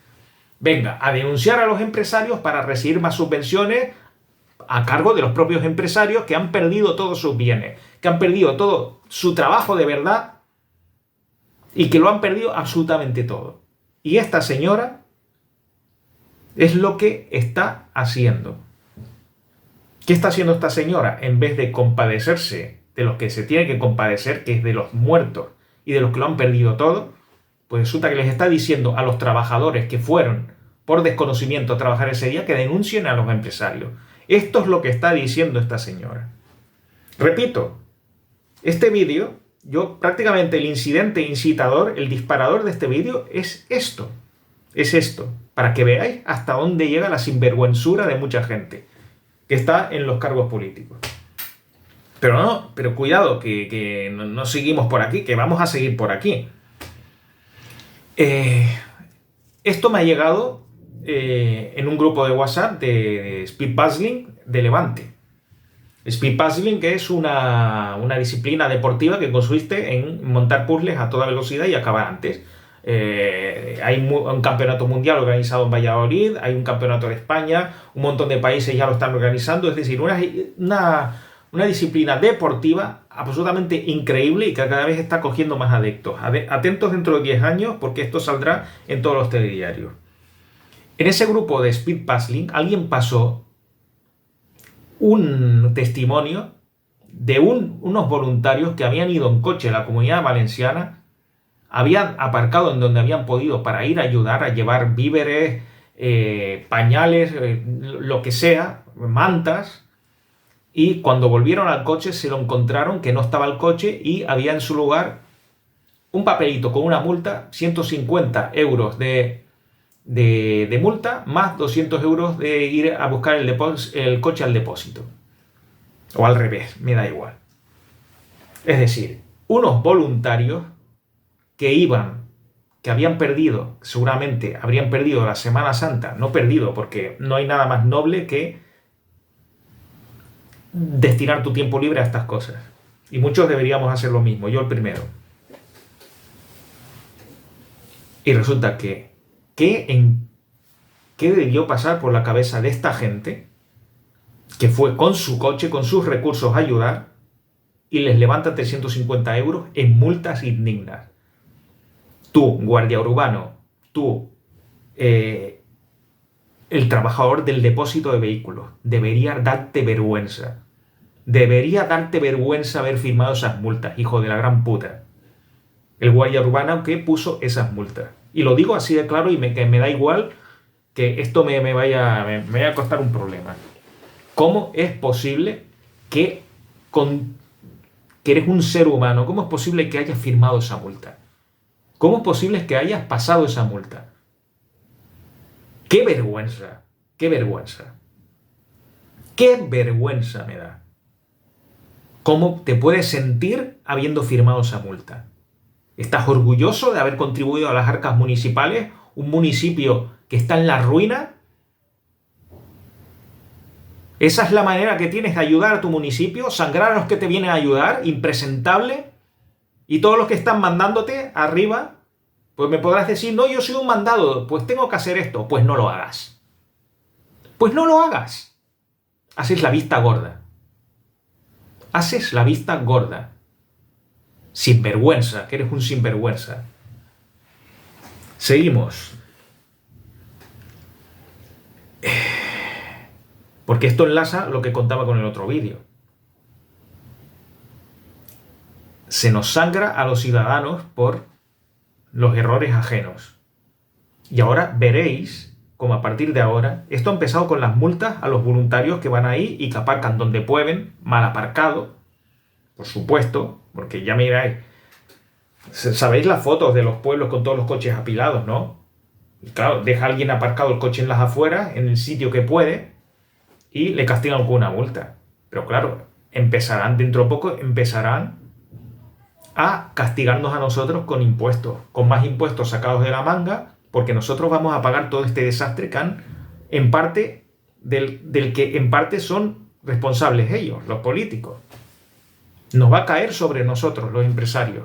Speaker 1: Venga, a denunciar a los empresarios para recibir más subvenciones a cargo de los propios empresarios que han perdido todos sus bienes, que han perdido todo su trabajo de verdad y que lo han perdido absolutamente todo. Y esta señora es lo que está haciendo. ¿Qué está haciendo esta señora? En vez de compadecerse de los que se tiene que compadecer, que es de los muertos y de los que lo han perdido todo, pues resulta que les está diciendo a los trabajadores que fueron por desconocimiento a trabajar ese día que denuncien a los empresarios. Esto es lo que está diciendo esta señora. Repito, este vídeo, prácticamente el incidente incitador, el disparador de este vídeo es esto. Es esto, para que veáis hasta dónde llega la sinvergüenzura de mucha gente que está en los cargos políticos. Pero cuidado, que no seguimos por aquí, que vamos a seguir por aquí. Esto me ha llegado en un grupo de WhatsApp de Speed Puzzling de Levante. Speed Puzzling, que es una disciplina deportiva que consiste en montar puzzles a toda velocidad y acabar antes. Hay un campeonato mundial organizado en Valladolid, hay un campeonato de España, un montón de países ya lo están organizando, es decir, una disciplina deportiva absolutamente increíble y que cada vez está cogiendo más adeptos. Atentos dentro de 10 años porque esto saldrá en todos los telediarios. En ese grupo de Speed Puzzling alguien pasó un testimonio de unos voluntarios que habían ido en coche a la Comunidad Valenciana, habían aparcado en donde habían podido para ir a ayudar a llevar víveres, pañales, lo que sea, mantas, y cuando volvieron al coche se lo encontraron que no estaba el coche y había en su lugar un papelito con una multa, 150 euros de multa, más 200 euros de ir a buscar el coche al depósito. O al revés, me da igual. Es decir, unos voluntarios que habían perdido, seguramente habrían perdido la Semana Santa, no perdido porque no hay nada más noble que destinar tu tiempo libre a estas cosas. Y muchos deberíamos hacer lo mismo, yo el primero. Y resulta ¿qué debió pasar por la cabeza de esta gente que fue con su coche, con sus recursos a ayudar y les levanta 350 euros en multas indignas? Tú, guardia urbano, tú, el trabajador del depósito de vehículos, debería darte vergüenza. Debería darte vergüenza haber firmado esas multas, hijo de la gran puta. El guardia urbano que puso esas multas. Y lo digo así de claro y que me da igual que esto me vaya a costar un problema. ¿Cómo es posible que eres un ser humano? ¿Cómo es posible que hayas firmado esa multa? ¿Cómo es posible que hayas pasado esa multa? ¡Qué vergüenza! ¡Qué vergüenza! ¡Qué vergüenza me da! ¿Cómo te puedes sentir habiendo firmado esa multa? ¿Estás orgulloso de haber contribuido a las arcas municipales? ¿Un municipio que está en la ruina? ¿Esa es la manera que tienes de ayudar a tu municipio? ¿Sangrar a los que te vienen a ayudar? ¿Impresentable? Y todos los que están mandándote arriba, pues me podrás decir, no, yo soy un mandado, pues tengo que hacer esto. Pues no lo hagas. Pues no lo hagas. Haces la vista gorda. Haces la vista gorda. Sinvergüenza, que eres un sinvergüenza. Seguimos. Porque esto enlaza lo que contaba con el otro vídeo. Se nos sangra a los ciudadanos por los errores ajenos. Y ahora veréis cómo a partir de ahora, esto ha empezado con las multas a los voluntarios que van ahí y que aparcan donde pueden, mal aparcado, por supuesto, porque ya miráis, sabéis las fotos de los pueblos con todos los coches apilados, ¿no? Claro, deja a alguien aparcado el coche en las afueras, en el sitio que puede, y le castigan con una multa. Pero claro, dentro de poco empezarán a castigarnos a nosotros con impuestos, con más impuestos sacados de la manga, porque nosotros vamos a pagar todo este desastre que han, en parte, del que en parte son responsables ellos, los políticos. Nos va a caer sobre nosotros, los empresarios.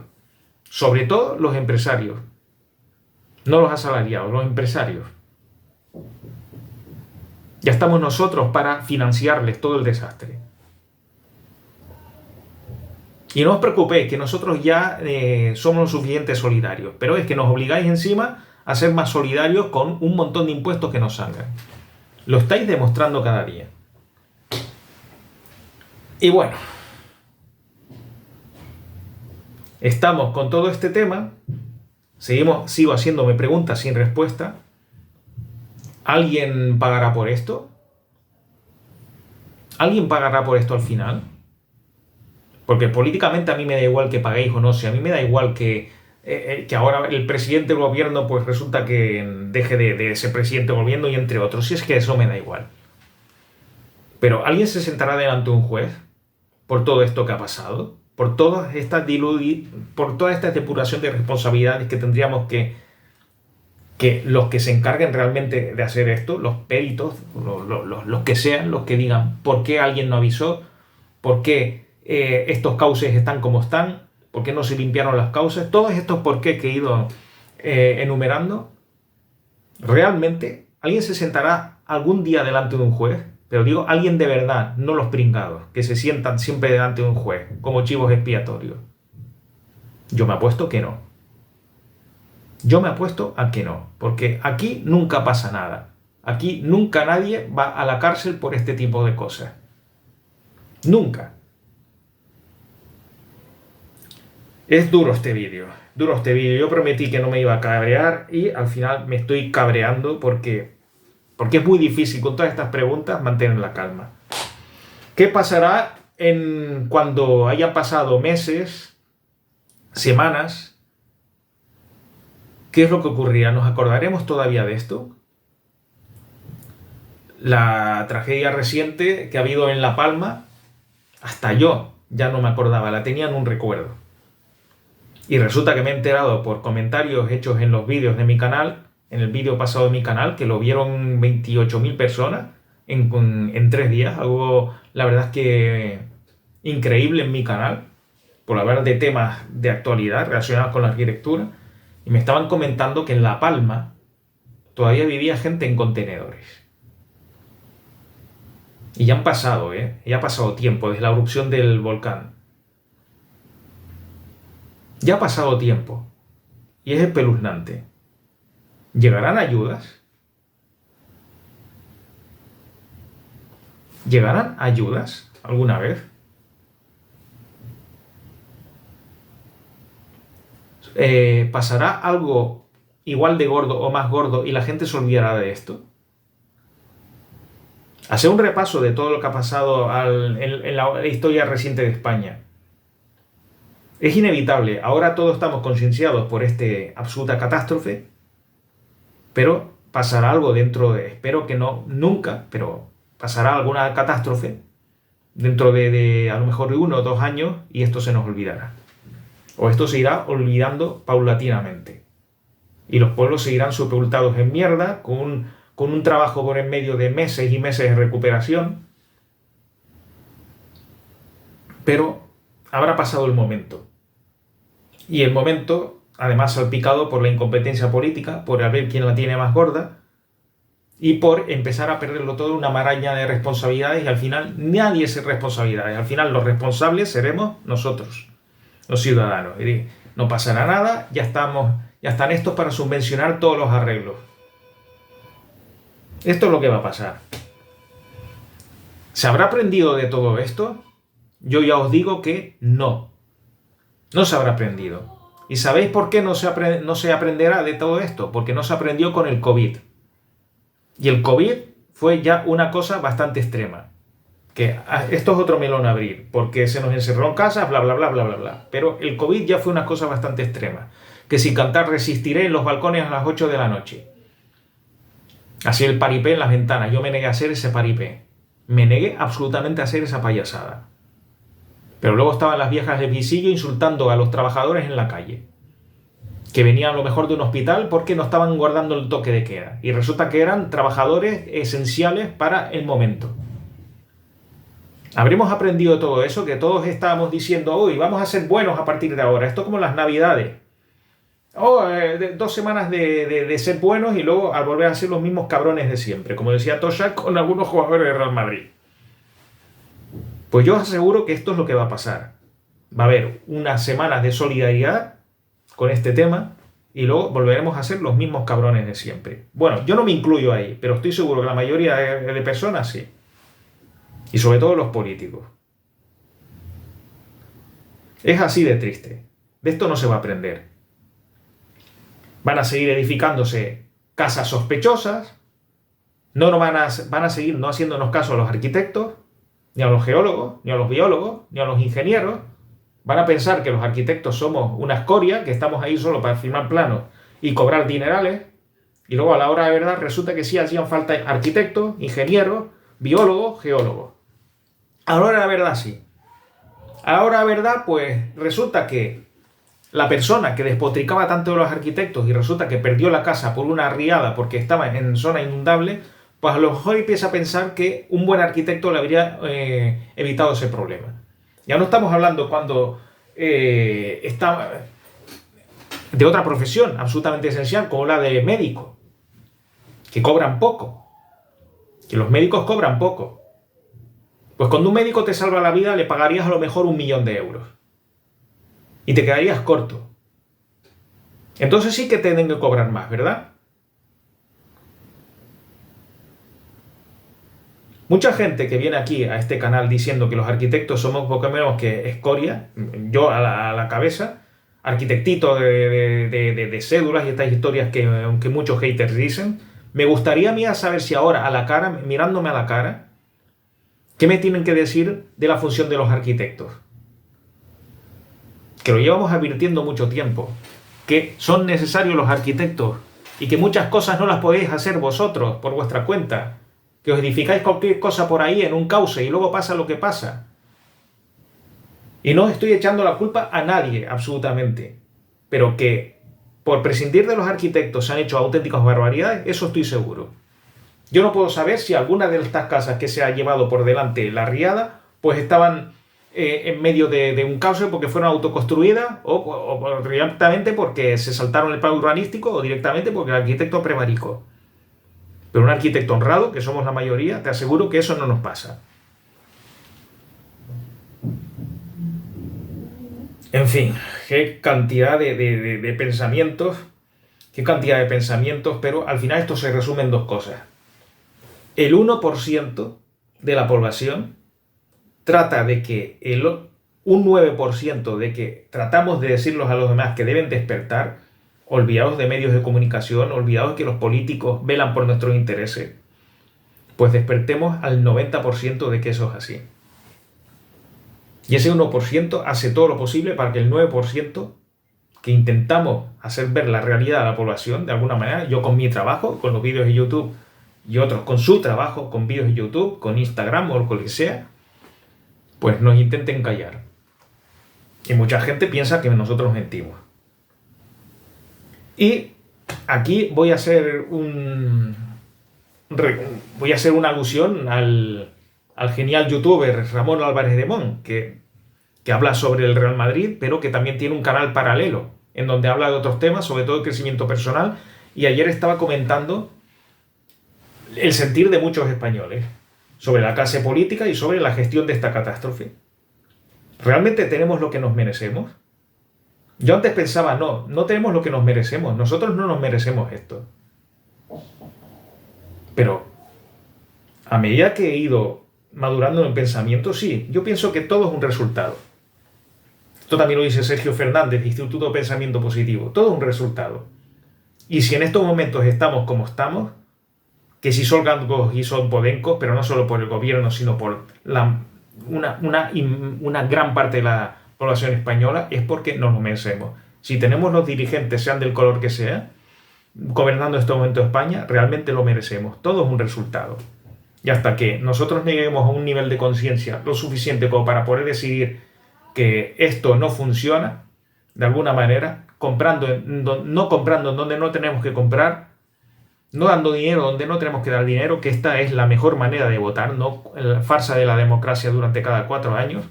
Speaker 1: Sobre todo los empresarios. No los asalariados, los empresarios. Ya estamos nosotros para financiarles todo el desastre. Y no os preocupéis, que nosotros ya somos lo suficiente solidarios, pero es que nos obligáis encima a ser más solidarios con un montón de impuestos que nos salgan. Lo estáis demostrando cada día. Y bueno, estamos con todo este tema, sigo haciéndome preguntas sin respuesta. ¿Alguien pagará por esto? ¿Alguien pagará por esto al final? Porque políticamente a mí me da igual que paguéis o no, si a mí me da igual que ahora el presidente del gobierno pues resulta que deje de ser presidente del gobierno y entre otros, si es que eso me da igual. Pero ¿alguien se sentará delante de un juez por todo esto que ha pasado? Por toda esta depuración de responsabilidades que tendríamos que los que se encarguen realmente de hacer esto, los peritos, los que sean, los que digan por qué alguien no avisó, por qué estos cauces están como están, por qué no se limpiaron las causas, todos estos por qué que he ido enumerando, realmente alguien se sentará algún día delante de un juez, pero digo alguien de verdad, no los pringados, que se sientan siempre delante de un juez, como chivos expiatorios. Yo me apuesto que no. Yo me apuesto a que no, porque aquí nunca pasa nada. Aquí nunca nadie va a la cárcel por este tipo de cosas. Nunca. Es duro este vídeo, Yo prometí que no me iba a cabrear y al final me estoy cabreando porque es muy difícil con todas estas preguntas mantener la calma. ¿Qué pasará cuando hayan pasado meses, semanas? ¿Qué es lo que ocurrirá? ¿Nos acordaremos todavía de esto? La tragedia reciente que ha habido en La Palma, hasta yo ya no me acordaba, la tenía en un recuerdo. Y resulta que me he enterado por comentarios hechos en los vídeos de mi canal, en el vídeo pasado de mi canal, que lo vieron 28.000 personas en 3 días. Algo, la verdad es que increíble en mi canal, por hablar de temas de actualidad relacionados con la arquitectura. Y me estaban comentando que en La Palma todavía vivía gente en contenedores. Y ya han pasado, ya ha pasado tiempo desde la erupción del volcán. Ya ha pasado tiempo. Y es espeluznante. ¿Llegarán ayudas? ¿Llegarán ayudas alguna vez? ¿Pasará algo igual de gordo o más gordo y la gente se olvidará de esto? Hacer un repaso de todo lo que ha pasado en la historia reciente de España. Es inevitable. Ahora todos estamos concienciados por esta absoluta catástrofe, pero pasará algo espero que no, nunca, pero pasará alguna catástrofe dentro de a lo mejor 1 o 2 años y esto se nos olvidará. O esto se irá olvidando paulatinamente. Y los pueblos seguirán sepultados en mierda, con un trabajo por en medio de meses y meses de recuperación. Pero habrá pasado el momento. Y el momento, además salpicado por la incompetencia política, por ver quién la tiene más gorda, y por empezar a perderlo todo una maraña de responsabilidades, y al final nadie es responsabilidades. Al final los responsables seremos nosotros, los ciudadanos. Y no pasará nada, ya están estos para subvencionar todos los arreglos. Esto es lo que va a pasar. ¿Se habrá aprendido de todo esto? Yo ya os digo que no. No se habrá aprendido. ¿Y sabéis por qué no se aprenderá de todo esto? Porque no se aprendió con el COVID. Y el COVID fue ya una cosa bastante extrema. Que esto es otro melón a abrir, porque se nos encerró en casa, bla, bla, bla, bla, bla, bla. Pero el COVID ya fue una cosa bastante extrema. Que sin cantar resistiré en los balcones a las 8 de la noche. Así el paripé en las ventanas. Yo me negué a hacer ese paripé. Me negué absolutamente a hacer esa payasada. Pero luego estaban las viejas del visillo insultando a los trabajadores en la calle, que venían a lo mejor de un hospital porque no estaban guardando el toque de queda. Y resulta que eran trabajadores esenciales para el momento. Habremos aprendido todo eso, que todos estábamos diciendo, uy, vamos a ser buenos a partir de ahora. Esto como las Navidades. 2 semanas de ser buenos y luego al volver a ser los mismos cabrones de siempre. Como decía Tosha con algunos jugadores de Real Madrid. Pues yo os aseguro que esto es lo que va a pasar. Va a haber unas semanas de solidaridad con este tema y luego volveremos a ser los mismos cabrones de siempre. Bueno, yo no me incluyo ahí, pero estoy seguro que la mayoría de personas sí. Y sobre todo los políticos. Es así de triste. De esto no se va a aprender. Van a seguir edificándose casas sospechosas. No van a seguir no haciéndonos caso a los arquitectos, ni a los geólogos, ni a los biólogos, ni a los ingenieros. Van a pensar que los arquitectos somos una escoria, que estamos ahí solo para firmar planos y cobrar dinerales. Y luego a la hora de verdad resulta que sí hacían falta arquitectos, ingenieros, biólogos, geólogos. A la hora de verdad sí. A la hora de verdad pues resulta que la persona que despotricaba tanto de los arquitectos y resulta que perdió la casa por una riada porque estaba en zona inundable, pues a lo mejor empieza a pensar que un buen arquitecto le habría evitado ese problema. Ya no estamos hablando cuando está de otra profesión absolutamente esencial como la de médico, que cobran poco, que los médicos cobran poco. Pues cuando un médico te salva la vida le pagarías a lo mejor 1 millón de euros y te quedarías corto. Entonces sí que tienen que cobrar más, ¿verdad? Mucha gente que viene aquí a este canal diciendo que los arquitectos somos poco menos que escoria, yo a la cabeza, arquitectito de cédulas y estas historias que aunque muchos haters dicen, me gustaría a mí saber si ahora a la cara, mirándome a la cara, ¿qué me tienen que decir de la función de los arquitectos? Que lo llevamos advirtiendo mucho tiempo, que son necesarios los arquitectos y que muchas cosas no las podéis hacer vosotros por vuestra cuenta, que os edificáis cualquier cosa por ahí en un cauce y luego pasa lo que pasa. Y no estoy echando la culpa a nadie, absolutamente, pero que por prescindir de los arquitectos se han hecho auténticas barbaridades, eso estoy seguro. Yo no puedo saber si alguna de estas casas que se ha llevado por delante la riada, pues estaban en medio de un cauce porque fueron autoconstruidas o directamente porque se saltaron el plan urbanístico o directamente porque el arquitecto prevaricó. Pero un arquitecto honrado, que somos la mayoría, te aseguro que eso no nos pasa. En fin, qué cantidad de pensamientos, pero al final esto se resume en 2 cosas. El 1% de la población trata de que un 9% de que tratamos de decirles a los demás que deben despertar, olvidados de medios de comunicación, olvidados de que los políticos velan por nuestros intereses, pues despertemos al 90% de que eso es así. Y ese 1% hace todo lo posible para que el 9% que intentamos hacer ver la realidad a la población de alguna manera, yo con mi trabajo, con los vídeos de YouTube y otros con su trabajo, con vídeos de YouTube, con Instagram o con lo que sea, pues nos intenten callar. Y mucha gente piensa que nosotros mentimos. Y aquí voy a hacer una alusión al genial youtuber Ramón Álvarez de Mon, que habla sobre el Real Madrid, pero que también tiene un canal paralelo, en donde habla de otros temas, sobre todo el crecimiento personal, y ayer estaba comentando el sentir de muchos españoles sobre la clase política y sobre la gestión de esta catástrofe. ¿Realmente tenemos lo que nos merecemos? Yo antes pensaba, no tenemos lo que nos merecemos, nosotros no nos merecemos esto. Pero a medida que he ido madurando en pensamiento, sí, yo pienso que todo es un resultado. Esto también lo dice Sergio Fernández, Instituto de Pensamiento Positivo, todo es un resultado. Y si en estos momentos estamos como estamos, que si son gancos y son podencos, pero no solo por el gobierno, sino por una gran parte de la población española, es porque nos lo merecemos. Si tenemos los dirigentes, sean del color que sea, gobernando en este momento España, realmente lo merecemos. Todo es un resultado. Y hasta que nosotros lleguemos a un nivel de conciencia lo suficiente como para poder decidir que esto no funciona, de alguna manera, no comprando en donde no tenemos que comprar, no dando dinero donde no tenemos que dar dinero, que esta es la mejor manera de votar, no la farsa de la democracia durante cada 4 años.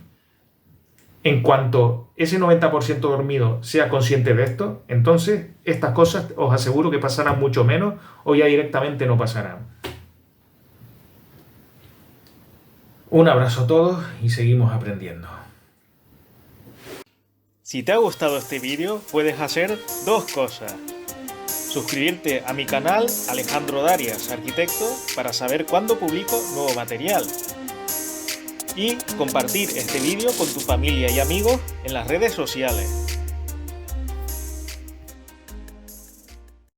Speaker 1: En cuanto ese 90% dormido sea consciente de esto, entonces estas cosas os aseguro que pasarán mucho menos o ya directamente no pasarán. Un abrazo a todos y seguimos aprendiendo. Si te ha gustado este vídeo, puedes hacer 2 cosas. Suscribirte a mi canal Alejandro Darias, arquitecto, para saber cuándo publico nuevo material. Y compartir este vídeo con tu familia y amigos en las redes sociales.